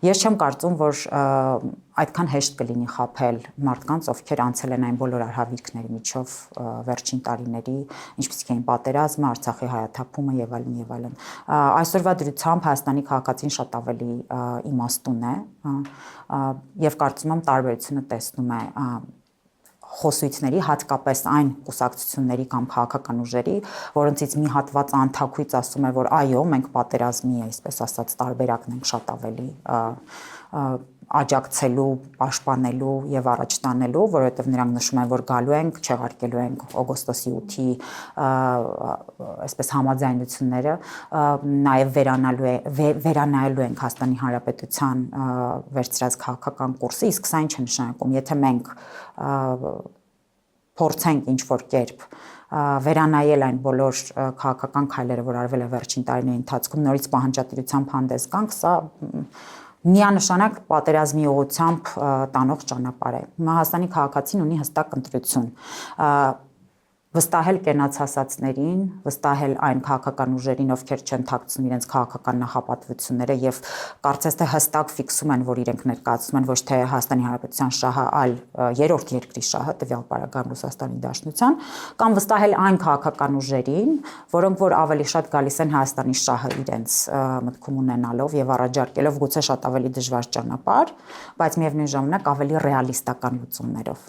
Ես չեմ կարծում, որ այդքան հեշտ կլինի խաբել մարդկանց, ովքեր անցել են այն բոլոր արհավիրքների միջով վերջին տարիների, ինչպիսիք էին պատերազմը, Արցախի հայաթափումը եւ այլն եւ այլն։ Այսօրվա դրությամբ Հայաստանի քաղաքացին շատ ավելի իմաստուն է եւ կարծում եմ տարբերությունը տեսնում է խոսույցների, հատկապես այն կուսակցությունների կամ քաղաքական ուժերի, որոնցից մի հատված անթաքույց ասում է, որ այո, մենք պատերազմի, այսպես ասած, տարբերակն ենք շատ ավելի աջակցելու, պաշտպանելու եւ առաջ տանելու, որովհետեւ նրանք նշում են, որ գալու ենք, չեղարկելու ենք օգոստոսի 8-ի այսպես համաձայնությունները, նաեւ վերանայելու ենք Հայաստանի Հանրապետության վերցրած քաղաքական կուրսը, իսկ սա ինչ է նշանակում, եթե մենք փորձենք ինչ-որ կերպ վերանայել այն բոլոր քաղաքական քայլերը, որ արվել է վերջին տարիների ընթացքում, նորից պահանջատիրությամբ հանդես գանք, սա միանշանակ պատերազմի ուղղությամբ տանող ճանապարհ է։ Հայաստանի քաղաքացին ունի հստակ ընտրություն վստահել կենացասածներին, վստահել այն քաղաքական ուժերին, ովքեր չեն թաքցնում իրենց քաղաքական նախապատվությունները եւ կարծես թե հստակ ֆիքսում են, որ իրենք ներկայացնում են ոչ թե Հայաստանի Հանրապետության շահը, այլ երրորդ երկրի շահը, տվյալ պարագայում Ռուսաստանի Դաշնության, կամ վստահել այն քաղաքական ուժերին, որոնք որ ավելի շատ գալիս են Հայաստանի շահը իրենց մտքում ունենալով եւ առաջարկելով գուցե շատ ավելի դժվար ճանապարհ, բայց միևնույն ժամանակ ավելի ռեալիստական լուծումներով։